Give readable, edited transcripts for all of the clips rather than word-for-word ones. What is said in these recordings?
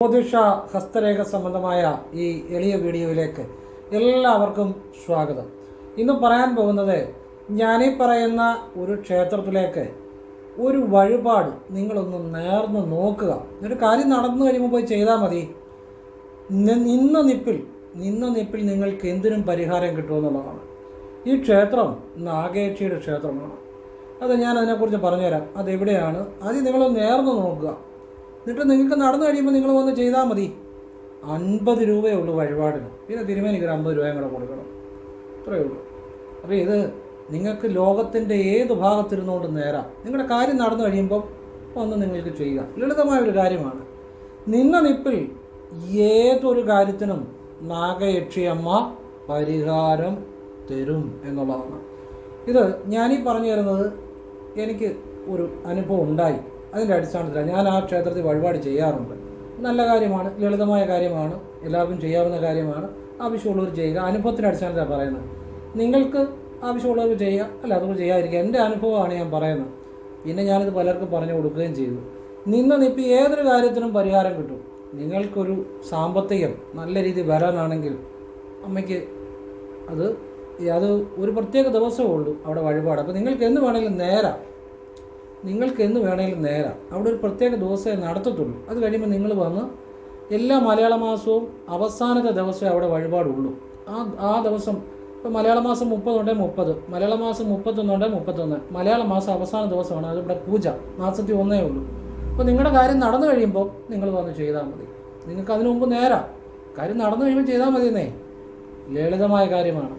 ജ്യോതിഷ ഹസ്തരേഖ സംബന്ധമായ ഈ എളിയ വീഡിയോയിലേക്ക് എല്ലാവർക്കും സ്വാഗതം. ഇന്ന് പറയാൻ പോകുന്നത് ഞാനീ പറയുന്ന ഒരു ക്ഷേത്രത്തിലേക്ക് ഒരു വഴിപാട് നിങ്ങളൊന്ന് നേർന്ന് നോക്കുക. ഒരു കാര്യം നടന്നു കഴിയുമ്പോൾ പോയി ചെയ്താൽ മതി. നിന്ന നിപ്പിൽ നിങ്ങൾക്ക് എന്തിനും പരിഹാരം കിട്ടുമെന്നുള്ളതാണ്. ഈ ക്ഷേത്രം നാഗേക്ഷിയുടെ ക്ഷേത്രമാണ്. അത് ഞാൻ അതിനെക്കുറിച്ച് പറഞ്ഞുതരാം. അതെവിടെയാണ് ആദ്യം നിങ്ങളൊന്ന് നേർന്ന് നോക്കുക. എന്നിട്ട് നിങ്ങൾക്ക് നടന്നു കഴിയുമ്പോൾ നിങ്ങൾ വന്ന് ചെയ്താൽ മതി. 50 രൂപയേ ഉള്ളൂ വഴിപാടിന്. പിന്നെ തിരുമേനിക്ക് ഒരു 50 രൂപയും കൂടെ കൊടുക്കണം. അത്രയേ ഉള്ളൂ. അപ്പോൾ ഇത് നിങ്ങൾക്ക് ലോകത്തിൻ്റെ ഏത് ഭാഗത്തിരുന്നുകൊണ്ട് നേരാം. നിങ്ങളുടെ കാര്യം നടന്നു കഴിയുമ്പോൾ വന്ന് നിങ്ങൾക്ക് ചെയ്യുക. ലളിതമായൊരു കാര്യമാണ്. നിന്ന നിപ്പിൽ ഏതൊരു കാര്യത്തിനും നാഗയക്ഷിയമ്മ പരിഹാരം തരും എന്നുള്ളതാണ്. ഇത് ഞാനീ പറഞ്ഞു തരുന്നത് എനിക്ക് ഒരു അനുഭവം ഉണ്ടായി. അതിൻ്റെ അടിസ്ഥാനത്തിലാണ് ഞാൻ ആ ക്ഷേത്രത്തിൽ വഴിപാട് ചെയ്യാറുണ്ട്. നല്ല കാര്യമാണ്, ലളിതമായ കാര്യമാണ്, എല്ലാവർക്കും ചെയ്യാവുന്ന കാര്യമാണ്. ആവശ്യമുള്ളവർ ചെയ്യുക. അനുഭവത്തിൻ്റെ അടിസ്ഥാനത്തിലാണ് പറയുന്നത്. നിങ്ങൾക്ക് ആവശ്യമുള്ളവർ ചെയ്യുക, അല്ല അതൊക്കെ ചെയ്യാതിരിക്കുക. എൻ്റെ അനുഭവമാണ് ഞാൻ പറയുന്നത്. പിന്നെ ഞാനിത് പലർക്കും പറഞ്ഞു കൊടുക്കുകയും ചെയ്തു. നിപ്പി ഏതൊരു കാര്യത്തിനും പരിഹാരം കിട്ടും. നിങ്ങൾക്കൊരു സാമ്പത്തികം നല്ല രീതിയിൽ വരാനാണെങ്കിൽ അമ്മയ്ക്ക് അത് ഒരു പ്രത്യേക ദിവസമേ ഉള്ളൂ അവിടെ വഴിപാട്. അപ്പോൾ നിങ്ങൾക്ക് എന്ന് വേണമെങ്കിലും നേരാം. അവിടെ ഒരു പ്രത്യേക ദിവസമേ നടത്തത്തുള്ളൂ. അത് കഴിയുമ്പോൾ നിങ്ങൾ വന്ന് എല്ലാ മലയാള മാസവും അവസാനത്തെ ദിവസമേ അവിടെ വഴിപാടുള്ളൂ. ആ ദിവസം ഇപ്പോൾ മലയാള മാസം 30 ഉണ്ടെങ്കിൽ 30, മലയാള മാസം 31 ഉണ്ടെങ്കിൽ 31, മലയാള മാസം അവസാന ദിവസമാണ് അതിവിടെ പൂജ. മാസത്തിൽ ഒന്നേ ഉള്ളൂ. അപ്പോൾ നിങ്ങളുടെ കാര്യം നടന്നു കഴിയുമ്പോൾ നിങ്ങൾ വന്ന് ചെയ്താൽ മതി. നിങ്ങൾക്ക് അതിനു മുമ്പ് നേരാം. കാര്യം നടന്നു കഴിയുമ്പോൾ ചെയ്താൽ മതിയെന്നേ. ലളിതമായ കാര്യമാണ്.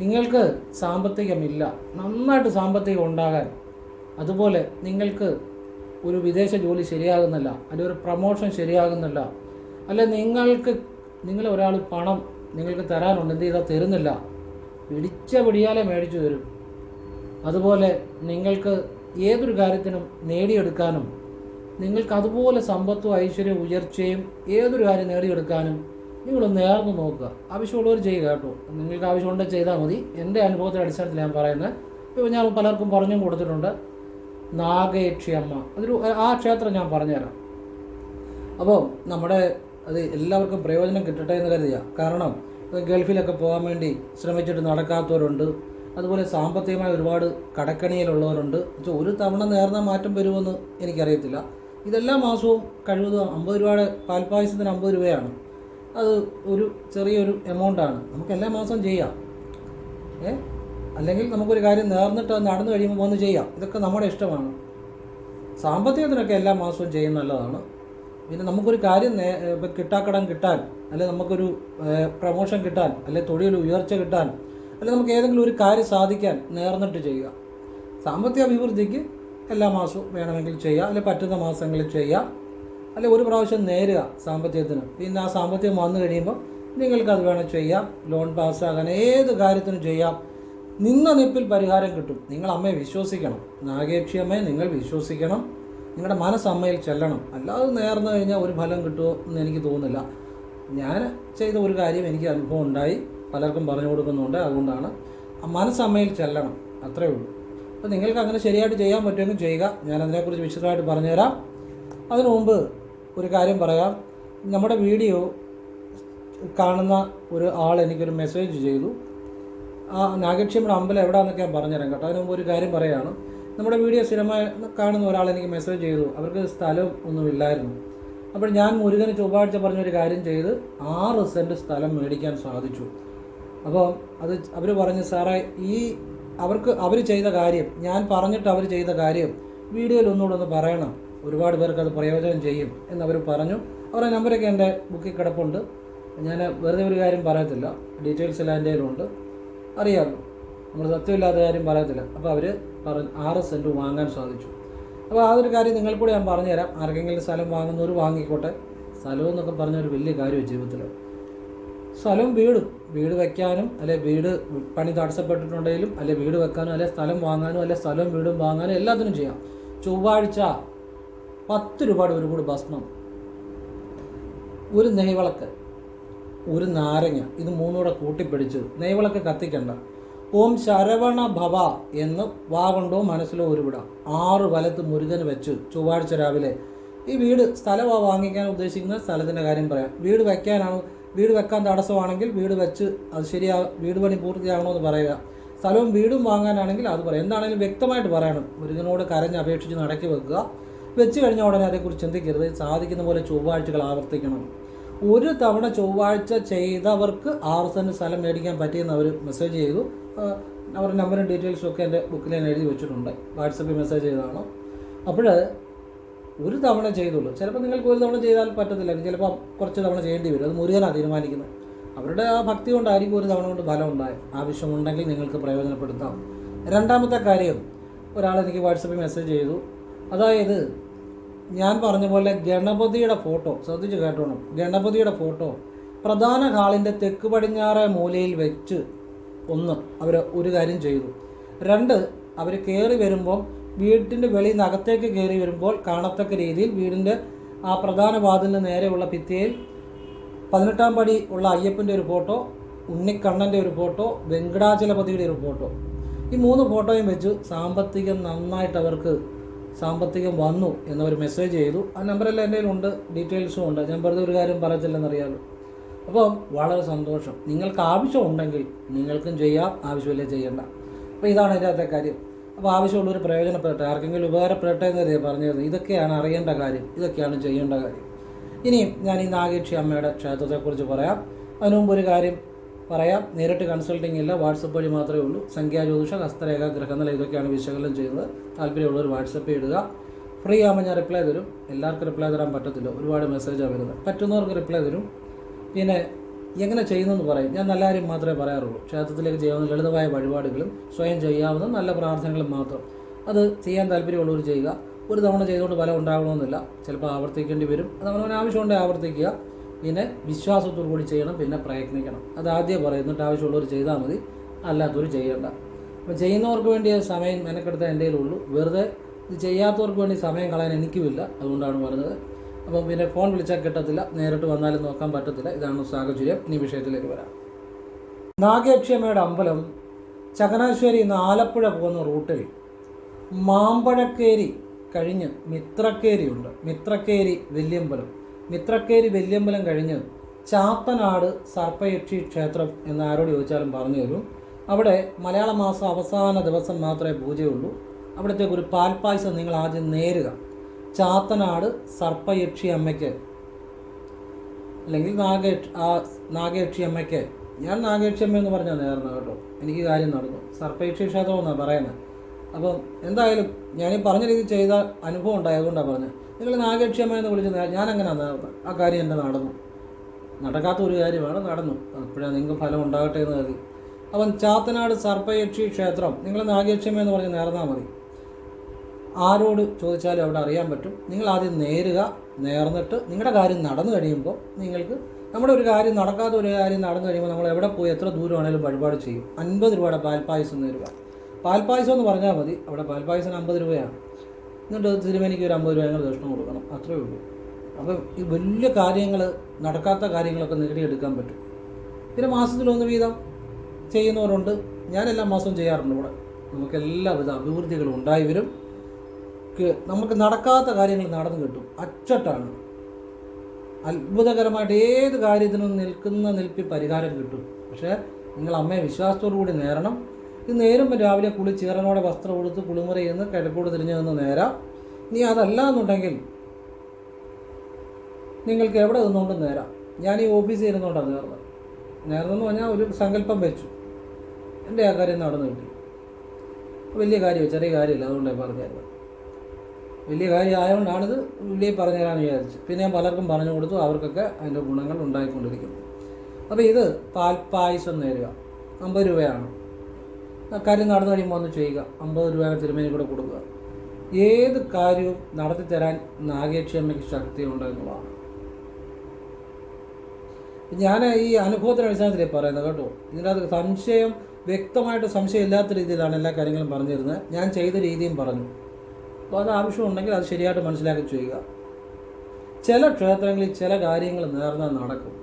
നിങ്ങൾക്ക് സാമ്പത്തികമില്ല, നന്നായിട്ട് സാമ്പത്തികം ഉണ്ടാകാൻ, അതുപോലെ നിങ്ങൾക്ക് ഒരു വിദേശ ജോലി ശരിയാകുന്നില്ല, അല്ലെങ്കിൽ ഒരു പ്രമോഷൻ ശരിയാകുന്നില്ല, അല്ലെ നിങ്ങളെ ഒരാൾ പണം നിങ്ങൾക്ക് തരാനുണ്ട്, എന്ത് ചെയ്താൽ തരുന്നില്ല, പിടിയാലെ മേടിച്ചു തരും. അതുപോലെ നിങ്ങൾക്ക് ഏതൊരു കാര്യത്തിനും നേടിയെടുക്കാനും, നിങ്ങൾക്ക് അതുപോലെ സമ്പത്തും ഐശ്വര്യവും ഉയർച്ചയും ഏതൊരു കാര്യം നേടിയെടുക്കാനും നിങ്ങളൊന്ന് നേർന്ന് നോക്കുക. ആവശ്യമുള്ളവർ ചെയ്യുക കേട്ടോ. നിങ്ങൾക്ക് ആവശ്യമുണ്ടെങ്കിൽ ചെയ്താൽ മതി. എൻ്റെ അനുഭവത്തിൻ്റെ അടിസ്ഥാനത്തിൽ ഞാൻ പറയുന്നത്. ഇപ്പോൾ ഞാൻ പലർക്കും പറഞ്ഞും കൊടുത്തിട്ടുണ്ട്. നാഗയക്ഷിയമ്മ ആ ക്ഷേത്രം ഞാൻ പറഞ്ഞുതരാം. അപ്പോൾ അത് എല്ലാവർക്കും പ്രയോജനം കിട്ടട്ടെ എന്ന് കരുതുക. കാരണം ഗൾഫിലൊക്കെ പോകാൻ വേണ്ടി ശ്രമിച്ചിട്ട് നടക്കാത്തവരുണ്ട്. അതുപോലെ സാമ്പത്തികമായി ഒരുപാട് കടക്കണിയിലുള്ളവരുണ്ട്. ഒരു തവണ നേർന്ന മാറ്റം വരുമെന്ന് എനിക്കറിയത്തില്ല. ഇതെല്ലാ മാസവും കഴിവതും 50 രൂപയുടെ പാൽപ്പായസത്തിന് 50 രൂപയാണ്. അത് ഒരു ചെറിയൊരു എമൗണ്ടാണ്. നമുക്ക് എല്ലാ മാസവും ചെയ്യാം. അല്ലെങ്കിൽ നമുക്കൊരു കാര്യം നേർന്നിട്ട് നടന്നു കഴിയുമ്പോൾ വന്ന് ചെയ്യാം. ഇതൊക്കെ നമ്മുടെ ഇഷ്ടമാണ്. സാമ്പത്തികത്തിനൊക്കെ എല്ലാ മാസവും ചെയ്യുന്ന നല്ലതാണ്. പിന്നെ നമുക്കൊരു കാര്യം ഇപ്പം കിട്ടാക്കടം കിട്ടാൻ, അല്ലെങ്കിൽ നമുക്കൊരു പ്രമോഷൻ കിട്ടാൻ, അല്ലെങ്കിൽ തൊഴിൽ ഉയർച്ച കിട്ടാൻ, അല്ലെങ്കിൽ നമുക്ക് ഏതെങ്കിലും ഒരു കാര്യം സാധിക്കാൻ നേർന്നിട്ട് ചെയ്യുക. സാമ്പത്തിക അഭിവൃദ്ധിക്ക് എല്ലാ മാസവും വേണമെങ്കിൽ ചെയ്യാം, അല്ലെങ്കിൽ പറ്റുന്ന മാസങ്ങളിൽ ചെയ്യാം, അല്ലെങ്കിൽ ഒരു പ്രാവശ്യം നേരുക സാമ്പത്തികത്തിന്. പിന്നെ ആ സാമ്പത്തികം വന്നു കഴിയുമ്പോൾ നിങ്ങൾക്കത് വേണം ചെയ്യാം. ലോൺ പാസ്സാകാൻ ഏത് കാര്യത്തിനും ചെയ്യാം. നിന്ന നിപ്പിൽ പരിഹാരം കിട്ടും. നിങ്ങൾ അമ്മയെ വിശ്വസിക്കണം. നാഗേക്ഷി അമ്മയെ നിങ്ങൾ വിശ്വസിക്കണം. നിങ്ങളുടെ മനസ്സമ്മയിൽ ചെല്ലണം. അല്ലാതെ നേർന്നു കഴിഞ്ഞാൽ ഒരു ഫലം കിട്ടുമോ എന്ന് എനിക്ക് തോന്നുന്നില്ല. ഞാൻ ചെയ്ത ഒരു കാര്യം എനിക്ക് അനുഭവം ഉണ്ടായി, പലർക്കും പറഞ്ഞു കൊടുക്കുന്നുണ്ട്. അതുകൊണ്ടാണ് മനസ്സമ്മയിൽ ചെല്ലണം, അത്രയേ ഉള്ളൂ. അപ്പോൾ നിങ്ങൾക്ക് അങ്ങനെ ശരിയായിട്ട് ചെയ്യാൻ പറ്റുമെങ്കിൽ ചെയ്യുക. ഞാൻ അതിനെക്കുറിച്ച് വിശദമായിട്ട് പറഞ്ഞുതരാം. അതിനു മുമ്പ് ഒരു കാര്യം പറയാം. നമ്മുടെ വീഡിയോ കാണുന്ന ഒരു ആൾ എനിക്കൊരു മെസ്സേജ് ചെയ്തു. ആ നാഗേക്ഷിയമ്മയുടെ അമ്പലം എവിടെയാണെന്നൊക്കെ ഞാൻ പറഞ്ഞുതരാം കേട്ടോ. അതിന് മുമ്പ് ഒരു കാര്യം പറയുകയാണ്. നമ്മുടെ വീഡിയോ സ്ഥിരമായി കാണുന്ന ഒരാൾ എനിക്ക് മെസ്സേജ് ചെയ്തു. അവർക്ക് സ്ഥലം ഒന്നുമില്ലായിരുന്നു. അപ്പോൾ ഞാൻ മുരുകന് ചൊവ്വാഴ്ച പറഞ്ഞൊരു കാര്യം ചെയ്ത് 6 സെൻറ്റ് സ്ഥലം മേടിക്കാൻ സാധിച്ചു. അപ്പോൾ അവർ പറഞ്ഞു, സാറേ അവർ ചെയ്ത കാര്യം, ഞാൻ പറഞ്ഞിട്ട് അവർ ചെയ്ത കാര്യം വീഡിയോയിൽ ഒന്നുകൂടെ ഒന്ന് പറയണം, ഒരുപാട് പേർക്ക് അത് പ്രയോജനം ചെയ്യും എന്നവർ പറഞ്ഞു. അവരുടെ നമ്പരൊക്കെ എൻ്റെ ബുക്കിൽ കിടപ്പുണ്ട്. ഞാൻ വെറുതെ ഒരു കാര്യം പറയത്തില്ല, ഡീറ്റെയിൽസ് എല്ലാം എൻ്റെ കയ്യിലുണ്ട്. അറിയാമല്ലോ, നമ്മൾ സത്യമില്ലാത്ത കാര്യം പറയത്തില്ല. അപ്പോൾ അവർ 6 സെൻറ്റ് വാങ്ങാൻ സാധിച്ചു. അപ്പോൾ ആ ഒരു കാര്യം നിങ്ങൾക്കൂടെ ഞാൻ പറഞ്ഞുതരാം. ആർക്കെങ്കിലും സ്ഥലം വാങ്ങുന്നവർ വാങ്ങിക്കോട്ടെ. സ്ഥലം എന്നൊക്കെ പറഞ്ഞൊരു വലിയ കാര്യമാണ് ജീവിതത്തിൽ. സ്ഥലവും വീട് വയ്ക്കാനും, അല്ലെ വീട് പണി തടസ്സപ്പെട്ടിട്ടുണ്ടെങ്കിലും, അല്ലെ വീട് വെക്കാനും, അല്ലെ സ്ഥലം വാങ്ങാനും, അല്ലെ സ്ഥലവും വീടും വാങ്ങാനും എല്ലാത്തിനും ചെയ്യാം. ചൊവ്വാഴ്ച 10 രൂപയുടെ ഒരു കൂടി ഭസ്മം, ഒരു നെയ്വിളക്ക്, ഒരു നാരങ്ങ, ഇത് 3 കൂടെ കൂട്ടിപ്പിടിച്ച് നെയ്വിളക്ക് കത്തിക്കണ്ട. ഓം ശരവണ ഭവ എന്ന് വാ കൊണ്ടോ മനസ്സിലോ ഉരുവിടാം. 6 വലത്ത് മുരുകന് വെച്ച് ചൊവ്വാഴ്ച രാവിലെ ഈ സ്ഥലമാണ് വാങ്ങിക്കാൻ ഉദ്ദേശിക്കുന്ന സ്ഥലത്തിൻ്റെ കാര്യം പറയാം. വീട് വെക്കാൻ തടസ്സമാണെങ്കിൽ വീട് വെച്ച് അത് വീട് പണി പൂർത്തിയാകണോ എന്ന് പറയുക. സ്ഥലവും വീടും വാങ്ങാനാണെങ്കിൽ അത് പറയാം. എന്താണെങ്കിലും വ്യക്തമായിട്ട് പറയണം. മുരുകനോട് കരഞ്ഞ് അപേക്ഷിച്ച് നടക്കി വെക്കുക. വെച്ച് കഴിഞ്ഞ ഉടനെ അതേക്കുറിച്ച് ചിന്തിക്കരുത്. സാധിക്കുന്ന പോലെ ചൊവ്വാഴ്ചകൾ ആവർത്തിക്കണം. ഒരു തവണ ചൊവ്വാഴ്ച ചെയ്തവർക്ക് 6 സെൻറ്റ് സ്ഥലം മേടിക്കാൻ പറ്റിയെന്ന് അവർ മെസ്സേജ് ചെയ്തു. അവരുടെ നമ്പറും ഡീറ്റെയിൽസും ഒക്കെ എൻ്റെ ബുക്കിൽ ഞാൻ എഴുതി വെച്ചിട്ടുണ്ട്. വാട്സപ്പിൽ മെസ്സേജ് ചെയ്തതാണ്. അപ്പോൾ ഒരു തവണ ചെയ്തുള്ളൂ. ചിലപ്പോൾ നിങ്ങൾക്ക് ഒരു തവണ ചെയ്താൽ പറ്റത്തില്ല, ചിലപ്പോൾ കുറച്ച് തവണ ചെയ്യേണ്ടി വരും. അത് മുരുകനാണ് തീരുമാനിക്കുന്നത്. അവരുടെ ആ ഭക്തി കൊണ്ടായിരിക്കും ഒരു തവണ കൊണ്ട് ഫലം ഉണ്ടായത്. ആവശ്യമുണ്ടെങ്കിൽ നിങ്ങൾക്ക് പ്രയോജനപ്പെടുത്താം. രണ്ടാമത്തെ കാര്യം, ഒരാളെനിക്ക് വാട്സപ്പിൽ മെസ്സേജ് ചെയ്തു. അതായത് ഞാൻ പറഞ്ഞ പോലെ ഗണപതിയുടെ ഫോട്ടോ ശ്രദ്ധിച്ച് കേട്ടോണം. ഗണപതിയുടെ ഫോട്ടോ പ്രധാന ഹാളിൻ്റെ തെക്ക് പടിഞ്ഞാറ് മൂലയിൽ വെച്ച് അവർ ഒരു കാര്യം ചെയ്തു. 2, അവർ കയറി വരുമ്പം വീട്ടിൻ്റെ വെളിയിൽ നിന്ന് അകത്തേക്ക് കയറി വരുമ്പോൾ കാണത്തക്ക രീതിയിൽ വീടിൻ്റെ ആ പ്രധാന വാതിലിന് നേരെയുള്ള ഭിത്തിയിൽ 18-ാം പടി ഉള്ള അയ്യപ്പൻ്റെ ഒരു ഫോട്ടോ, ഉണ്ണിക്കണ്ണൻ്റെ ഒരു ഫോട്ടോ, വെങ്കടാചലപതിയുടെ ഒരു ഫോട്ടോ. ഈ 3 ഫോട്ടോയും വെച്ച് സാമ്പത്തികം നന്നായിട്ട് അവർക്ക് സാമ്പത്തികം വന്നു എന്നവർ മെസ്സേജ് ചെയ്തു. ആ നമ്പറെല്ലാം എൻ്റെ കയ്യിലുണ്ട്, ഡീറ്റെയിൽസും ഉണ്ട്. ഞാൻ വെറുതെ ഒരു കാര്യം പറയത്തില്ലെന്നറിയാമല്ലോ. അപ്പം വളരെ സന്തോഷം. നിങ്ങൾക്ക് ആവശ്യമുണ്ടെങ്കിൽ നിങ്ങൾക്കും ചെയ്യാം, ആവശ്യമില്ലേ ചെയ്യണ്ട. അപ്പോൾ ഇതാണ് ഇതിനകത്തെ കാര്യം. അപ്പോൾ ആവശ്യമുള്ളവർ പ്രയോജനപ്പെടട്ടെ, ആർക്കെങ്കിലും ഉപകാരപ്പെടട്ടെ എന്നതേ പറഞ്ഞത്. ഇതൊക്കെയാണ് അറിയേണ്ട കാര്യം, ഇതൊക്കെയാണ് ചെയ്യേണ്ട കാര്യം. ഇനിയും ഞാൻ ഈ നാഗേക്ഷി അമ്മയുടെ ക്ഷേത്രത്തെക്കുറിച്ച് പറയാം. അതിനു മുമ്പ് ഒരു കാര്യം പറയാം. നേരിട്ട് കൺസൾട്ടിങ് ഇല്ല, വാട്സപ്പ് വഴി മാത്രമേ ഉള്ളൂ. സംഖ്യാജ്യോതിഷ, ഹസ്തരേഖ, ഗ്രഹനില ഇതൊക്കെയാണ് വിശകലനം ചെയ്യുന്നത്. താല്പര്യമുള്ളവർ വാട്സപ്പ് ഇടുക. ഫ്രീ ആകുമ്പോൾ ഞാൻ റിപ്ലൈ തരും. എല്ലാവർക്കും റിപ്ലൈ തരാൻ പറ്റത്തില്ല, ഒരുപാട് മെസ്സേജാണ് വരുന്നത്. പറ്റുന്നവർക്ക് റിപ്ലൈ തരും. പിന്നെ എങ്ങനെ ചെയ്യുന്നതെന്ന് പറയും. ഞാൻ നല്ല കാര്യം മാത്രമേ പറയാറുള്ളൂ. ക്ഷേത്രത്തിലേക്ക് ചെയ്യാവുന്ന ലളിതമായ വഴിപാടുകളും സ്വയം ചെയ്യാവുന്ന നല്ല പ്രാർത്ഥനകളും മാത്രം. അത് ചെയ്യാൻ താല്പര്യമുള്ളവർ ചെയ്യുക. ഒരു തവണ ചെയ്തുകൊണ്ട് ഫലം ഉണ്ടാകണമെന്നില്ല, ചിലപ്പോൾ ആവർത്തിക്കേണ്ടി വരും. അത് അവനവന് ആവശ്യമുണ്ടെങ്കിൽ ആവർത്തിക്കുക. പിന്നെ വിശ്വാസത്തോടു കൂടി ചെയ്യണം, പിന്നെ പ്രയത്നിക്കണം. അത് ആദ്യം പറയും. എന്നിട്ട് ആവശ്യമുള്ളവർ ചെയ്താൽ മതി, അല്ലാത്തവർ ചെയ്യേണ്ട. അപ്പം ചെയ്യുന്നവർക്ക് വേണ്ടി സമയം മെനക്കെടുത്ത എൻ്റെ കയ്യിലുള്ളൂ. വെറുതെ ഇത് ചെയ്യാത്തവർക്ക് വേണ്ടി സമയം കളയാൻ എനിക്കുമില്ല, അതുകൊണ്ടാണ് പറഞ്ഞത്. അപ്പം പിന്നെ ഫോൺ വിളിച്ചാൽ കിട്ടത്തില്ല, നേരിട്ട് വന്നാലും നോക്കാൻ പറ്റത്തില്ല. ഇതാണ് സാഹചര്യം. ഇനി വിഷയത്തിലേക്ക് വരാം. നാഗേക്ഷിയമ്മയുടെ അമ്പലം ചങ്ങനാശ്ശേരി നിന്ന് ആലപ്പുഴ പോകുന്ന റൂട്ടിൽ മാമ്പഴക്കേരി കഴിഞ്ഞ് മിത്രക്കേരിയുണ്ട്. മിത്രക്കേരി വെല്ലിയമ്പലം കഴിഞ്ഞ് ചാത്തനാട് സർപ്പയക്ഷി ക്ഷേത്രം എന്ന് ആരോട് ചോദിച്ചാലും പറഞ്ഞു തരും. അവിടെ മലയാള മാസം അവസാന ദിവസം മാത്രമേ പൂജയുള്ളൂ. അവിടത്തേക്ക് ഒരു പാൽപ്പായസം നിങ്ങൾ ആദ്യം നേരുക. ചാത്തനാട് സർപ്പയക്ഷി അമ്മയ്ക്ക് അല്ലെങ്കിൽ നാഗേക്ഷി അമ്മയ്ക്ക്. ഞാൻ നാഗേക്ഷി അമ്മ എന്ന് പറഞ്ഞാൽ നേർന്നു കേട്ടോ, എനിക്ക് കാര്യം നടന്നു. സർപ്പയക്ഷി ക്ഷേത്രം എന്നാണ് പറയുന്നത്. അപ്പം എന്തായാലും ഞാനീ പറഞ്ഞ രീതി ചെയ്ത അനുഭവം ഉണ്ടായി, അതുകൊണ്ടാണ് പറഞ്ഞത്. നിങ്ങൾ നാഗേക്ഷി അമ്മ എന്ന് വിളിച്ച് ഞാനങ്ങനെയാണ് നേർന്നത്. ആ കാര്യം എൻ്റെ നടന്നു. നടക്കാത്ത ഒരു കാര്യമാണ്, നടന്നു. അപ്പോഴാണ് നിങ്ങൾക്ക് ഫലം ഉണ്ടാകട്ടെ എന്ന് കരുതി. അപ്പം ചാത്തനാട് സർപ്പയക്ഷി ക്ഷേത്രം നിങ്ങൾ നാഗേക്ഷി അമ്മ എന്ന് പറഞ്ഞ് നേർന്നാൽ മതി. ആരോട് ചോദിച്ചാലും അവിടെ അറിയാൻ പറ്റും. നിങ്ങൾ ആദ്യം നേർന്നിട്ട് നിങ്ങളുടെ കാര്യം നടന്നു കഴിയുമ്പോൾ നമ്മുടെ ഒരു കാര്യം നടക്കാത്ത ഒരു കാര്യം നടന്നു കഴിയുമ്പോൾ നമ്മൾ എവിടെ പോയി എത്ര ദൂരമാണെങ്കിലും വഴിപാട് ചെയ്യും. 50 രൂപയുടെ പാൽപ്പായസം നേരുക. പാൽപ്പായസം എന്ന് പറഞ്ഞാൽ മതി. അവിടെ പാൽപ്പായസം 50 രൂപയാണ്. എന്നിട്ട് തിരുമേനിക്ക് ഒരു 50 രൂപ ഞങ്ങൾ ദക്ഷിണ കൊടുക്കണം, അത്രയേ ഉള്ളൂ. അപ്പം ഈ വലിയ കാര്യങ്ങൾ, നടക്കാത്ത കാര്യങ്ങളൊക്കെ നേടിയെടുക്കാൻ പറ്റും. പിന്നെ മാസത്തിലൊന്ന് വീതം ചെയ്യുന്നവരുണ്ട്. ഞാൻ എല്ലാ മാസവും ചെയ്യാറുണ്ട്. ഇവിടെ നമുക്കെല്ലാവിധ അഭിവൃദ്ധികളും ഉണ്ടായി വരും. നമുക്ക് നടക്കാത്ത കാര്യങ്ങൾ നടന്നു കിട്ടും. അച്ചട്ടാണ്. അത്ഭുതകരമായിട്ട് ഏത് കാര്യത്തിനും നിൽപ്പിൽ പരിഹാരം കിട്ടും. പക്ഷേ നിങ്ങൾ അമ്മയെ വിശ്വാസത്തോടു കൂടി നേരണം. ഇത് നേരുമ്പോൾ രാവിലെ ചീറനോടെ വസ്ത്രം കൊടുത്ത് കുളിമുറി എന്ന് കിഴക്കോട് തിരിഞ്ഞു നിന്ന് നേരാം. ഇനി അതല്ല എന്നുണ്ടെങ്കിൽ നിങ്ങൾക്ക് എവിടെ നിന്നുകൊണ്ടും നേരാം. ഞാൻ ഈ ഓഫീസിൽ ഇരുന്നുകൊണ്ടാണ് നേർന്നെന്ന് പറഞ്ഞാൽ ഒരു സങ്കല്പം വെച്ചു. എൻ്റെ ആ കാര്യം നടന്നു കിട്ടി. വലിയ കാര്യമാണ്, ചെറിയ കാര്യമില്ല. അതുകൊണ്ടാണ് പറഞ്ഞത്. വലിയ കാര്യം ആയതുകൊണ്ടാണിത് വലിയ പറഞ്ഞു തരാമെന്ന് വിചാരിച്ചു. പിന്നെ ഞാൻ പലർക്കും പറഞ്ഞു കൊടുത്തു, അവർക്കൊക്കെ അതിൻ്റെ ഗുണങ്ങൾ ഉണ്ടായിക്കൊണ്ടിരിക്കുന്നു. അപ്പോൾ ഇത് പാൽപ്പായസം നേരുക. 50 രൂപയാണ്. കാര്യം നടന്നു കഴിയുമ്പോൾ ഒന്ന് ചെയ്യുക. 50 രൂപ തിരുമേനി കൂടെ കൊടുക്കുക. ഏത് കാര്യവും നടത്തി തരാൻ നാഗേക്ഷി അമ്മയ്ക്ക് ശക്തിയുണ്ട് എന്നുള്ളതാണ്. ഞാൻ ഈ അനുഭവത്തിന് അടിസ്ഥാനത്തിലേ പറയുന്നത് കേട്ടോ. ഇതിനകത്ത് വ്യക്തമായിട്ട് സംശയം ഇല്ലാത്ത രീതിയിലാണ് എല്ലാ കാര്യങ്ങളും പറഞ്ഞു തരുന്നത്. ഞാൻ ചെയ്ത രീതിയും പറഞ്ഞു. അപ്പോൾ അത് ആവശ്യമുണ്ടെങ്കിൽ അത് ശരിയായിട്ട് മനസ്സിലാക്കി ചെയ്യുക. ചില ക്ഷേത്രങ്ങളിൽ ചില കാര്യങ്ങൾ നേർന്നാൽ നടക്കും.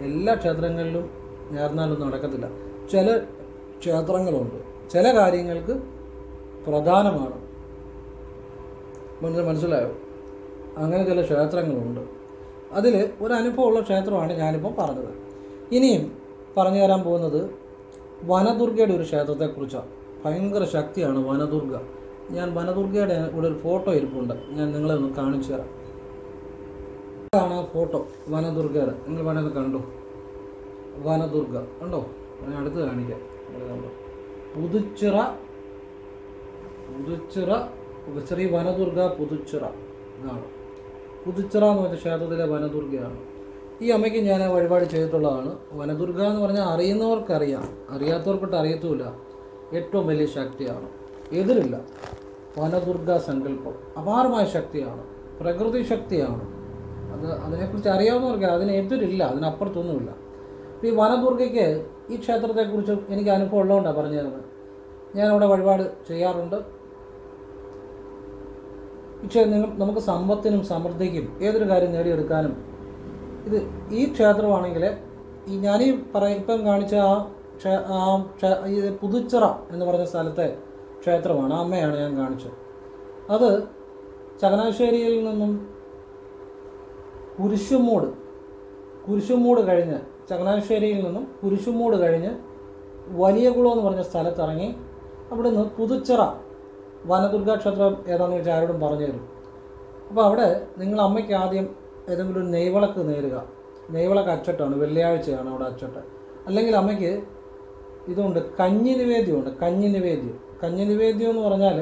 എല്ലാ ക്ഷേത്രങ്ങളിലും നേർന്നാലൊന്നും നടക്കത്തില്ല. ചില ക്ഷേത്രങ്ങളുണ്ട് ചില കാര്യങ്ങൾക്ക് പ്രധാനമാണ്. മനസ്സിലായോ? അങ്ങനെ ചില ക്ഷേത്രങ്ങളുണ്ട്. അതിൽ ഒരു അനുഭവമുള്ള ക്ഷേത്രമാണ് ഞാനിപ്പം പറഞ്ഞത്. ഇനിയും പറഞ്ഞു തരാൻ പോകുന്നത് വനദുർഗയുടെ ഒരു ക്ഷേത്രത്തെക്കുറിച്ചാണ്. ഭയങ്കര ശക്തിയാണ് വനദുർഗ. ഞാൻ വനദുർഗയുടെ ഇവിടെ ഒരു ഫോട്ടോ ഇരിപ്പുണ്ട്, ഞാൻ നിങ്ങളെ ഒന്ന് കാണിച്ചു തരാം. ഇതാണ് ആ ഫോട്ടോ വനദുർഗയുടെ. നിങ്ങൾ വേണമെന്ന് കണ്ടു. വനദുർഗ കണ്ടോ? ഞാൻ അടുത്ത് കാണിക്കാം. കണ്ടോ? പുതുച്ചിറ ശ്രീ വനദുർഗ പുതുച്ചിറ. ഇതാണ് പുതുച്ചിറ എന്ന് പറഞ്ഞ ക്ഷേത്രത്തിലെ വനദുർഗയാണ്. ഈ അമ്മയ്ക്ക് ഞാൻ വഴിപാട് ചെയ്തിട്ടുള്ളതാണ്. വനദുർഗ എന്ന് പറഞ്ഞാൽ അറിയുന്നവർക്കറിയാം, അറിയാത്തവർക്കൊട്ട് അറിയത്തുമില്ല. ഏറ്റവും വലിയ ശക്തിയാണ്, എതിരില്ല. വനദുർഗ സങ്കല്പം അപാരമായ ശക്തിയാണ്, പ്രകൃതി ശക്തിയാണ്. അതിനെക്കുറിച്ച് അറിയാവുന്നവർക്ക് അതിന് എതിരില്ല, അതിനപ്പുറത്തൊന്നുമില്ല. ഈ വനദുർഗയ്ക്ക് ഈ ക്ഷേത്രത്തെക്കുറിച്ച് എനിക്ക് അനുഭവം ഉള്ളതുകൊണ്ടാണ് പറഞ്ഞു തരുന്നത്. ഞാനവിടെ വഴിപാട് ചെയ്യാറുണ്ട്. പക്ഷേ നമുക്ക് സമ്പത്തിനും സമൃദ്ധിക്കും ഏതൊരു കാര്യം നേടിയെടുക്കാനും ഈ ക്ഷേത്രമാണെങ്കിൽ ഞാനീ ഇപ്പം കാണിച്ച ഈ പുതുച്ചിറ എന്ന് പറഞ്ഞ സ്ഥലത്തെ ക്ഷേത്രമാണ്, അമ്മയാണ് ഞാൻ കാണിച്ചത്. അത് ചങ്ങനാശ്ശേരിയിൽ നിന്നും കുരിശുമൂട് കഴിഞ്ഞ് ചങ്ങനാശ്ശേരിയിൽ നിന്നും കുരിശുമൂട് കഴിഞ്ഞ് വലിയകുളം എന്ന് പറഞ്ഞ സ്ഥലത്തിറങ്ങി അവിടുന്ന് പുതുച്ചിറ വനദുർഗാ ക്ഷേത്രം ഏതാണെന്ന് വെച്ചാൽ ആരോടും പറഞ്ഞു തരും. അപ്പോൾ അവിടെ നിങ്ങൾ അമ്മയ്ക്ക് ആദ്യം ഏതെങ്കിലും ഒരു നെയ്വിളക്ക് നേരുക. നെയ്വിളക്ക് അച്ചട്ടാണ്, വെള്ളിയാഴ്ചയാണ് അവിടെ അച്ചട്ട്. അല്ലെങ്കിൽ അമ്മയ്ക്ക് ഇതുണ്ട്, കഞ്ഞി നിവേദ്യമുണ്ട്. കഞ്ഞി നിവേദ്യം എന്ന് പറഞ്ഞാൽ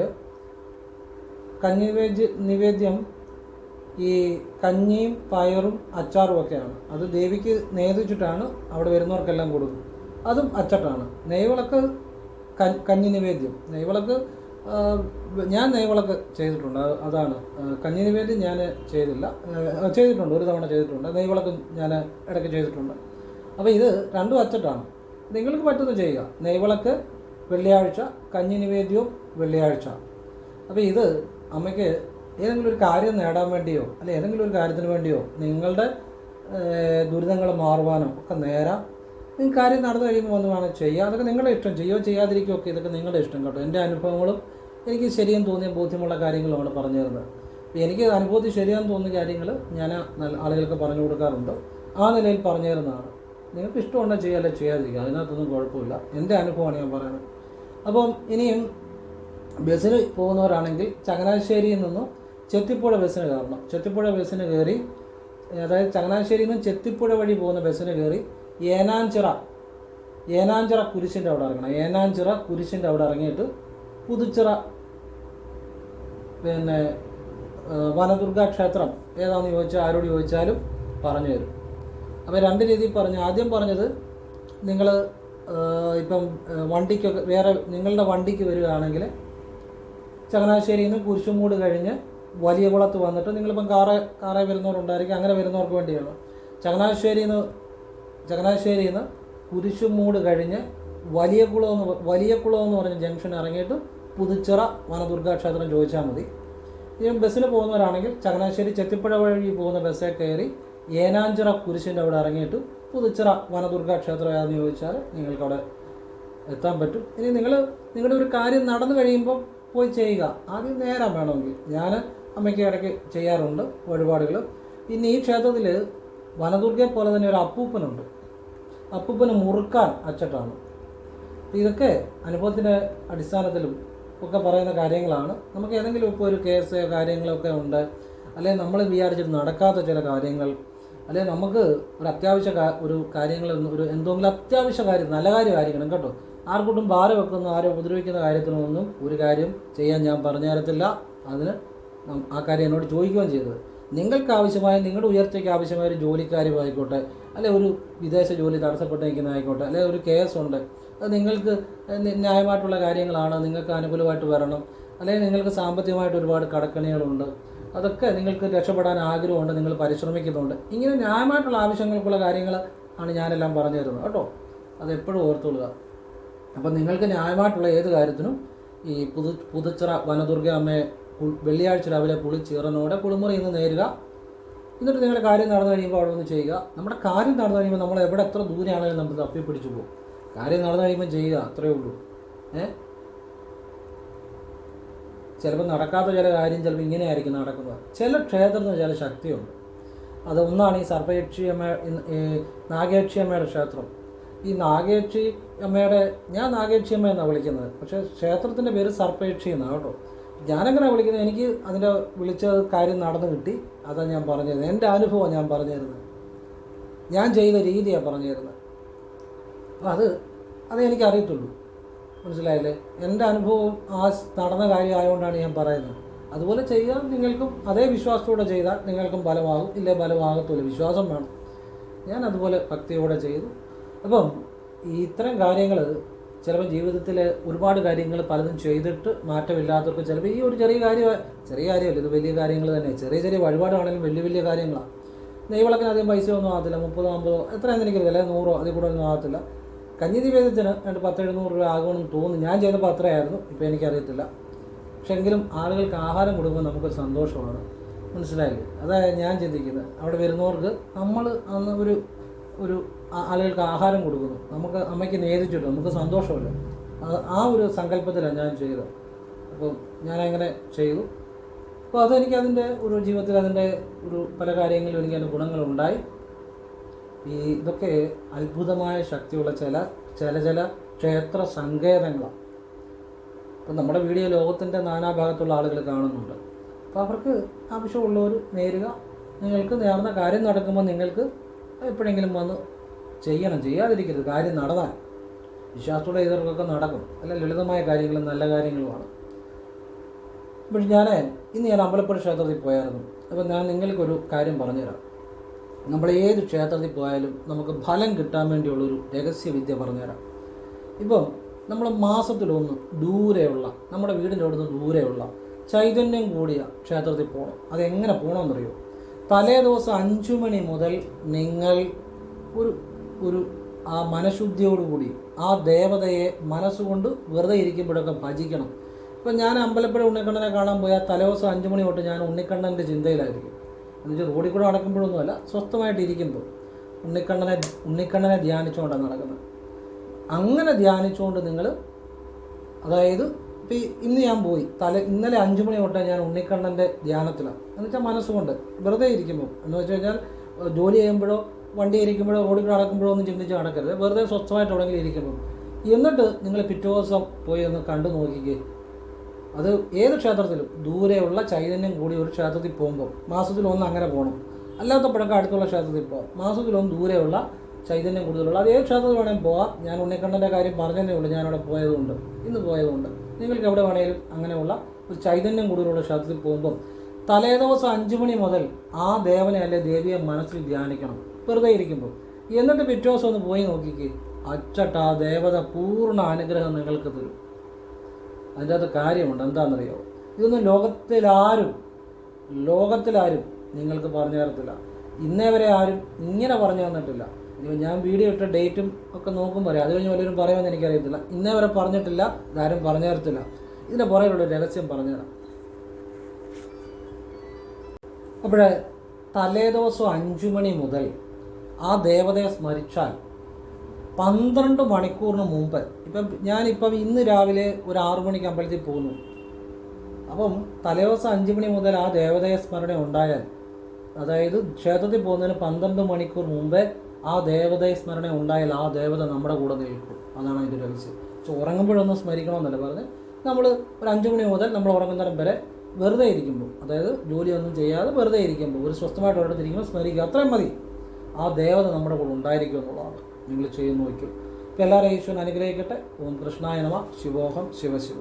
നിവേദ്യം ഈ കഞ്ഞിയും പയറും അച്ചാറും ഒക്കെയാണ്. അത് ദേവിക്ക് നേദിച്ചിട്ടാണ് അവിടെ വരുന്നവർക്കെല്ലാം കൊടുക്കും. അതും അച്ചട്ടാണ്. നെയ്വിളക്ക് കഞ്ഞി നിവേദ്യം. ഞാൻ നെയ്വിളക്ക് ചെയ്തിട്ടുണ്ട്, അതാണ്. കഞ്ഞി നിവേദ്യം ഞാൻ ചെയ്തിട്ടുണ്ട്, ഒരു തവണ ചെയ്തിട്ടുണ്ട്. നെയ്വിളക്ക് ഞാൻ ഇടയ്ക്ക് ചെയ്തിട്ടുണ്ട്. അപ്പോൾ ഇത് രണ്ടും അച്ചട്ടാണ്. നിങ്ങൾക്ക് പറ്റുന്നത് ചെയ്യുക. നെയ്വിളക്ക് വെള്ളിയാഴ്ച, കഞ്ഞി നിവേദ്യവും വെള്ളിയാഴ്ച. അപ്പോൾ ഇത് അമ്മയ്ക്ക് ഏതെങ്കിലും ഒരു കാര്യം നേടാൻ വേണ്ടിയോ അല്ലെ ഏതെങ്കിലും ഒരു കാര്യത്തിന് വേണ്ടിയോ നിങ്ങളുടെ ദുരിതങ്ങൾ മാറുവാനോ ഒക്കെ നേരാം. നിങ്ങൾക്ക് കാര്യം നടന്നു കഴിയുമ്പോൾ വന്ന് വേണം ചെയ്യുക. അതൊക്കെ നിങ്ങളുടെ ഇഷ്ടം, ചെയ്യുകയോ ചെയ്യാതിരിക്കുകയോ ഒക്കെ ഇതൊക്കെ നിങ്ങളുടെ ഇഷ്ടം കേട്ടോ. എൻ്റെ അനുഭവങ്ങളും എനിക്ക് ശരിയെന്ന് തോന്നിയ ബോധ്യമുള്ള കാര്യങ്ങളുമാണ് പറഞ്ഞു തരുന്നത്. എനിക്ക് അനുഭവത്തിൽ ശരിയാണെന്ന് തോന്നിയ കാര്യങ്ങൾ ഞാൻ ആളുകൾക്ക് പറഞ്ഞു കൊടുക്കാറുണ്ട്. ആ നിലയിൽ പറഞ്ഞു തരുന്നതാണ്. നിങ്ങൾക്ക് ഇഷ്ടമുണ്ടെങ്കിൽ ചെയ്യുക, അല്ലെ ചെയ്യാതിരിക്കുക, അതിനകത്തൊന്നും കുഴപ്പമില്ല. എൻ്റെ അനുഭവമാണ് ഞാൻ പറയുന്നത്. അപ്പം ഇനിയും ബസ്സിന് പോകുന്നവരാണെങ്കിൽ ചങ്ങനാശ്ശേരിയിൽ നിന്നും ചെത്തിപ്പുഴ ബസ്സിന് കയറണം. ചെത്തിപ്പുഴ ബസ്സിന് കയറി, അതായത് ചങ്ങനാശ്ശേരിയിൽ നിന്നും ചെത്തിപ്പുഴ വഴി പോകുന്ന ബസ്സിന് കയറി ഏനാഞ്ചിറ കുരിശിൻ്റെ അവിടെ ഇറങ്ങണം. ഏനാഞ്ചിറ കുരിശിൻ്റെ അവിടെ ഇറങ്ങിയിട്ട് പുതുച്ചിറ വനദുർഗാ ക്ഷേത്രം ഏതാണെന്ന് ചോദിച്ചാൽ ആരോട് ചോദിച്ചാലും പറഞ്ഞു തരും. അപ്പോൾ രണ്ട് രീതിയിൽ പറഞ്ഞു. ആദ്യം പറഞ്ഞത് നിങ്ങൾ ഇപ്പം വണ്ടിക്കൊക്കെ വേറെ നിങ്ങളുടെ വണ്ടിക്ക് വരികയാണെങ്കിൽ ചങ്ങനാശ്ശേരിയിൽ നിന്ന് കുരിശുമൂട് കഴിഞ്ഞ് വലിയ കുളത്ത് വന്നിട്ട് നിങ്ങളിപ്പം കാറേ വരുന്നവരുണ്ടായിരിക്കും, അങ്ങനെ വരുന്നവർക്ക് വേണ്ടിയാണ്. ചങ്ങനാശ്ശേരിയിൽ നിന്ന് കുരിശുമൂട് കഴിഞ്ഞ് വലിയ കുളം എന്ന് പറഞ്ഞ ജംഗ്ഷൻ ഇറങ്ങിയിട്ട് പുതുച്ചിറ വനദുർഗാ ക്ഷേത്രം ചോദിച്ചാൽ മതി. ഈ ബസ്സിന് പോകുന്നവരാണെങ്കിൽ ചങ്ങനാശ്ശേരി ചെത്തിപ്പുഴ വഴി പോകുന്ന ബസ്സിൽ കയറി ഏനാഞ്ചിറ കുരിശിൻ്റെ അവിടെ ഇറങ്ങിയിട്ട് പുതുച്ചിറ വനദുർഗാ ക്ഷേത്രം ഏതാണെന്ന് ചോദിച്ചാൽ നിങ്ങൾക്കവിടെ എത്താൻ പറ്റും. ഇനി നിങ്ങളുടെ ഒരു കാര്യം നടന്നു കഴിയുമ്പോൾ പോയി ചെയ്യുക. ആദ്യം നേരം വേണമെങ്കിൽ ഞാൻ അമ്മയ്ക്ക് ഇടയ്ക്ക് ചെയ്യാറുണ്ട് വഴിപാടുകൾ. പിന്നെ ഈ ക്ഷേത്രത്തിൽ വനദുർഗയെ പോലെ തന്നെ ഒരു അപ്പൂപ്പനുണ്ട്. അപ്പൂപ്പന് മുറുക്കാൻ അച്ചട്ടാണ്. ഇതൊക്കെ അനുഭവത്തിൻ്റെ അടിസ്ഥാനത്തിലും ഒക്കെ പറയുന്ന കാര്യങ്ങളാണ്. നമുക്ക് ഏതെങ്കിലും ഇപ്പോൾ ഒരു കേസ് കാര്യങ്ങളൊക്കെ ഉണ്ട്, അല്ലെങ്കിൽ നമ്മൾ വിചാരിച്ചിട്ട് നടക്കാത്ത ചില കാര്യങ്ങൾ, അല്ലെങ്കിൽ നമുക്ക് ഒരു അത്യാവശ്യ എന്തെങ്കിലും അത്യാവശ്യ കാര്യം, നല്ല കാര്യമായിരിക്കണം കേട്ടോ. ആർക്കൊട്ടും ഭാരം വെക്കുന്ന, ആരെ ഉപദ്രവിക്കുന്ന കാര്യത്തിനൊന്നും ഒരു കാര്യം ചെയ്യാൻ ഞാൻ പറഞ്ഞു തരത്തില്ല. അതിന് ആ കാര്യം എന്നോട് ചോദിക്കുകയും ചെയ്തത്. നിങ്ങൾക്ക് ആവശ്യമായ, നിങ്ങളുടെ ഉയർച്ചയ്ക്ക് ആവശ്യമായ ഒരു ജോലിക്കാര്യമായിക്കോട്ടെ, അല്ലെങ്കിൽ ഒരു വിദേശ ജോലി തടസ്സപ്പെട്ട് നിൽക്കുന്നതായിക്കോട്ടെ, അല്ലെങ്കിൽ ഒരു കേസുണ്ട്, അത് നിങ്ങൾക്ക് ന്യായമായിട്ടുള്ള കാര്യങ്ങളാണ്, നിങ്ങൾക്ക് അനുകൂലമായിട്ട് വരണം, അല്ലെങ്കിൽ നിങ്ങൾക്ക് സാമ്പത്തികമായിട്ട് ഒരുപാട് കടക്കണികളുണ്ട്, അതൊക്കെ നിങ്ങൾക്ക് രക്ഷപ്പെടാൻ ആഗ്രഹമുണ്ട്, നിങ്ങൾ പരിശ്രമിക്കുന്നുണ്ട്. ഇങ്ങനെ ന്യായമായിട്ടുള്ള ആവശ്യങ്ങൾക്കുള്ള കാര്യങ്ങൾ ആണ് ഞാനെല്ലാം പറഞ്ഞു തരുന്നത് കേട്ടോ. അതെപ്പോഴും ഓർത്തുകൊള്ളുക. അപ്പം നിങ്ങൾക്ക് ന്യായമായിട്ടുള്ള ഏത് കാര്യത്തിനും ഈ പുതുച്ചിറ വനദുർഗ അമ്മയെ വെള്ളിയാഴ്ച രാവിലെ കുളിച്ചീറനോടെ കുളിമുറിയിൽ നിന്ന് നേരുക. എന്നിട്ട് നിങ്ങളുടെ കാര്യം നടന്നു കഴിയുമ്പോൾ അവിടെ ഒന്ന് ചെയ്യുക. നമ്മുടെ കാര്യം നടന്നു കഴിയുമ്പോൾ നമ്മൾ എത്ര ദൂരെയാണെങ്കിലും നമ്മൾ തപ്പിപ്പിടിച്ചു പോകും. കാര്യം നടന്നു കഴിയുമ്പോൾ ചെയ്യുക, അത്രയേ ഉള്ളൂ. ചിലപ്പോൾ നടക്കാത്ത ചില കാര്യം ചിലപ്പോൾ ഇങ്ങനെ ആയിരിക്കും നടക്കുന്നത്. ചില ക്ഷേത്രത്തിന് ചില ശക്തിയുണ്ട്. അത് ഒന്നാണ് ഈ നാഗേക്ഷി അമ്മയുടെ ക്ഷേത്രം. ഈ നാഗേക്ഷി അമ്മയുടെ, ഞാൻ നാഗേക്ഷി അമ്മ എന്നാണ് വിളിക്കുന്നത്, പക്ഷേ ക്ഷേത്രത്തിൻ്റെ പേര് സർപ്പേക്ഷി എന്നാണ് കേട്ടോ. ഞാനെങ്ങനെ വിളിക്കുന്നത്, എനിക്ക് അതിൻ്റെ വിളിച്ച കാര്യം നടന്നു കിട്ടി, അതാണ് ഞാൻ പറഞ്ഞു തരുന്നത്. എൻ്റെ അനുഭവം ഞാൻ പറഞ്ഞു തരുന്നത്, ഞാൻ ചെയ്ത രീതിയാണ് പറഞ്ഞു തരുന്നത്. അപ്പോൾ അത് എനിക്ക് അറിയത്തുള്ളൂ, മനസ്സിലായില്ലേ? എൻ്റെ അനുഭവം ആ നടന്ന കാര്യമായതുകൊണ്ടാണ് ഞാൻ പറയുന്നത്. അതുപോലെ ചെയ്യാൻ നിങ്ങൾക്കും അതേ വിശ്വാസത്തോടെ ചെയ്താൽ നിങ്ങൾക്കും ബലമാകും, ഇല്ലേ ബലമാകത്തുള്ളൂ. വിശ്വാസം വേണം. ഞാൻ അതുപോലെ ഭക്തിയോടെ ചെയ്തു. അപ്പം ഇത്തരം കാര്യങ്ങൾ ചിലപ്പോൾ ജീവിതത്തിൽ ഒരുപാട് കാര്യങ്ങൾ പലതും ചെയ്തിട്ട് മാറ്റമില്ലാത്തവർക്ക് ചിലപ്പോൾ ഈ ഒരു ചെറിയ കാര്യമല്ല, ഇത് വലിയ കാര്യങ്ങൾ തന്നെ. ചെറിയ വഴിപാടാണെങ്കിലും വലിയ കാര്യങ്ങളാണ്. നെയ്വിളക്കിന് അധികം പൈസയൊന്നും ആകത്തില്ല, 30-50 എത്രയാണെന്ന് എനിക്കറിയില്ല, 100 അതിൽ കൂടെ ഒന്നും ആകത്തില്ല. കഞ്ഞി നിവേദ്യത്തിന് 1000-700 രൂപ ആകുമെന്ന് തോന്നുന്നു. ഞാൻ ചെയ്തപ്പോൾ അത്രയായിരുന്നു, ഇപ്പോൾ എനിക്കറിയത്തില്ല. പക്ഷെ എങ്കിലും ആളുകൾക്ക് ആഹാരം കൊടുക്കുമ്പോൾ നമുക്കൊരു സന്തോഷമാണ്, മനസ്സിലായില്ലേ? അതായത് ഞാൻ ചിന്തിക്കുന്നത്, അവിടെ വരുന്നവർക്ക് നമ്മൾ അന്ന് ഒരു ആളുകൾക്ക് ആഹാരം കൊടുക്കുന്നു, നമുക്ക് അമ്മയ്ക്ക് നേദിച്ചിട്ട് നമുക്ക് സന്തോഷമല്ല. ആ ഒരു സങ്കല്പത്തിലാണ് ഞാൻ ചെയ്തത്. അപ്പം ഞാനങ്ങനെ ചെയ്തു. അപ്പോൾ അതെനിക്ക് അതിൻ്റെ ഒരു ജീവിതത്തിൽ അതിൻ്റെ ഒരു പല കാര്യങ്ങളിലും എനിക്ക് അതിൻ്റെ ഗുണങ്ങളുണ്ടായി. ഇതൊക്കെ അത്ഭുതമായ ശക്തിയുള്ള ചില ക്ഷേത്ര സങ്കേതങ്ങളാണ്. അപ്പം നമ്മുടെ വീഡിയോ ലോകത്തിൻ്റെ നാനാഭാഗത്തുള്ള ആളുകൾ കാണുന്നുണ്ട്. അപ്പോൾ അവർക്ക് ആവശ്യമുള്ളവർ നേരുക. നിങ്ങൾക്ക് നേർന്ന കാര്യം നടക്കുമ്പോൾ നിങ്ങൾക്ക് എപ്പോഴെങ്കിലും വന്ന് ചെയ്യാതിരിക്കരുത്. കാര്യം നടന്നാൽ വിശ്വാസത്തോടെ ഇതൊക്കെ നടക്കും. അല്ല, ലളിതമായ കാര്യങ്ങളും നല്ല കാര്യങ്ങളുമാണ്. പക്ഷെ ഇന്ന് ഞാൻ അമ്പലപ്പുഴ ക്ഷേത്രത്തിൽ പോയായിരുന്നു. അപ്പോൾ ഞാൻ നിങ്ങൾക്കൊരു കാര്യം പറഞ്ഞുതരാം. നമ്മൾ ഏത് ക്ഷേത്രത്തിൽ പോയാലും നമുക്ക് ഫലം കിട്ടാൻ വേണ്ടിയുള്ളൊരു രഹസ്യവിദ്യ പറഞ്ഞുതരാം. ഇപ്പം നമ്മൾ മാസത്തിലൊന്ന് ദൂരെയുള്ള, നമ്മുടെ വീടിൻ്റെ അവിടുന്ന് ദൂരെയുള്ള ചൈതന്യം കൂടിയ ക്ഷേത്രത്തിൽ പോകണം. അതെങ്ങനെ പോകണമെന്നറിയോ? തലേ ദിവസം 5 മണി മുതൽ നിങ്ങൾ ഒരു ആ മനഃശുദ്ധിയോടുകൂടി ആ ദേവതയെ മനസ്സുകൊണ്ട് വെറുതെ ഇരിക്കുമ്പോഴൊക്കെ ഭജിക്കണം. ഇപ്പം ഞാൻ അമ്പലപ്പുഴ ഉണ്ണിക്കണ്ണനെ കാണാൻ പോയാൽ തലേദിവസം 5 മണി തൊട്ട് ഞാൻ ഉണ്ണിക്കണ്ണൻ്റെ ചിന്തയിലായിരിക്കും. എന്നുവെച്ചാൽ റോഡിൽ കൂടെ നടക്കുമ്പോഴൊന്നുമല്ല, സ്വസ്ഥമായിട്ടിരിക്കുമ്പോൾ ഉണ്ണിക്കണ്ണനെ ധ്യാനിച്ചുകൊണ്ടാണ് നടക്കുന്നത്. അങ്ങനെ ധ്യാനിച്ചുകൊണ്ട് നിങ്ങൾ, അതായത് ഇപ്പം ഇന്ന് ഞാൻ പോയി ഇന്നലെ 5 മണി തൊട്ട് ഞാൻ ഉണ്ണിക്കണ്ണൻ്റെ ധ്യാനത്തിലാണ്. എന്നുവെച്ചാൽ മനസ്സുകൊണ്ട് വെറുതെ ഇരിക്കുമ്പോൾ, എന്ന് വെച്ച് കഴിഞ്ഞാൽ ജോലി ചെയ്യുമ്പോഴോ വണ്ടി ഇരിക്കുമ്പോഴോ റോഡിൽ കൂടെ നടക്കുമ്പോഴോ ഒന്നും ചിന്തിച്ച് നടക്കരുത്. വെറുതെ സ്വസ്ഥമായിട്ട് എവിടെയെങ്കിലും ഇരിക്കുമ്പോൾ. എന്നിട്ട് നിങ്ങൾ പിറ്റേ ദിവസം പോയി ഒന്ന് കണ്ടു നോക്കിക്കേ. അത് ഏത് ക്ഷേത്രത്തിലും ദൂരെയുള്ള ചൈതന്യം കൂടി ഒരു ക്ഷേത്രത്തിൽ പോകുമ്പോൾ മാസത്തിലൊന്ന് അങ്ങനെ പോകണം. അല്ലാത്തപ്പോഴൊക്കെ അടുത്തുള്ള ക്ഷേത്രത്തിൽ പോകാം. മാസത്തിലൊന്ന് ദൂരെയുള്ള ചൈതന്യം കൂടുതലുള്ള അത് ഏത് ക്ഷേത്രത്തിൽ വേണമെങ്കിൽ പോകാം. ഞാൻ ഉണ്ണിക്കണ്ണൻ്റെ കാര്യം പറഞ്ഞതേ ഉള്ളൂ, ഞാനവിടെ പോയതുകൊണ്ട്, ഇന്ന് പോയതുകൊണ്ട്. നിങ്ങൾക്ക് എവിടെ വേണമെങ്കിലും അങ്ങനെയുള്ള ഒരു ചൈതന്യം കൂടുതലുള്ള ക്ഷേത്രത്തിൽ പോകുമ്പം തലേദിവസം 5 മണി മുതൽ ആ ദേവനെ അല്ലെ ദേവിയെ മനസ്സിൽ ധ്യാനിക്കണം വെറുതെ ഇരിക്കുമ്പോൾ. എന്നിട്ട് പിറ്റേ ദിവസം ഒന്ന് പോയി നോക്കിക്കേ, അച്ചട്ട ആ ദേവത പൂർണ്ണ അനുഗ്രഹം നിങ്ങൾക്ക് തരും. അതിൻ്റെ അകത്ത് കാര്യമുണ്ട്. എന്താണെന്നറിയോ? ഇതൊന്നും ലോകത്തിലാരും നിങ്ങൾക്ക് പറഞ്ഞു തരത്തില്ല. ഇന്നേ വരെ ആരും ഇങ്ങനെ പറഞ്ഞു തന്നിട്ടില്ല. ഇനി ഞാൻ വീഡിയോ ഇട്ട ഡേറ്റും ഒക്കെ നോക്കുമ്പോൾ അത് കഴിഞ്ഞ് വല്ലവരും പറയുമെന്ന് എനിക്കറിയത്തില്ല. ഇന്നേ വരെ പറഞ്ഞിട്ടില്ല, ഇതാരും പറഞ്ഞു തരത്തില്ല. ഇതിൻ്റെ പുറകിലുള്ള രഹസ്യം പറഞ്ഞുതരാം. അപ്പോഴേ തലേദിവസം 5 മണി മുതൽ ആ ദേവതയെ സ്മരിച്ചാൽ 12 മണിക്കൂറിന് മുമ്പ്, ഞാനിപ്പം ഇന്ന് രാവിലെ ഒരു 6 മണിക്ക് അമ്പലത്തിൽ പോകുന്നു. അപ്പം തലേദിവസം 5 മണി മുതൽ ആ ദേവതയെ സ്മരണ ഉണ്ടായാൽ, അതായത് ക്ഷേത്രത്തിൽ പോകുന്നതിന് 12 മണിക്കൂർ മുമ്പേ ആ ദേവതയെ സ്മരണ ഉണ്ടായാൽ ആ ദേവത നമ്മുടെ കൂടെ നിൽക്കും. അതാണ് അതിൻ്റെ രഹസ്യം. പക്ഷെ ഉറങ്ങുമ്പോഴൊന്നും സ്മരിക്കണമെന്നല്ല പറഞ്ഞ്, നമ്മൾ ഒരു 5 മണി മുതൽ നമ്മൾ ഉറങ്ങുന്നിടം വരെ വെറുതെ ഇരിക്കുമ്പോൾ, അതായത് ജോലിയൊന്നും ചെയ്യാതെ വെറുതെ ഇരിക്കുമ്പോൾ ഒരു സ്വസ്ഥമായിട്ട് ഒരിടത്തിരിക്കുമ്പോൾ സ്മരിക്കുക. അത്രയും മതി. ആ ദേവത നമ്മുടെ കൂടെ ഉണ്ടായിരിക്കും എന്നുള്ളതാണ്. നിങ്ങൾ ചെയ്യുന്നു വയ്ക്കും. ഇപ്പോൾ എല്ലാവരും ഈശ്വരൻ അനുഗ്രഹിക്കട്ടെ. ഓം കൃഷ്ണായ നമഃ. ശിവോഹം ശിവശിവ.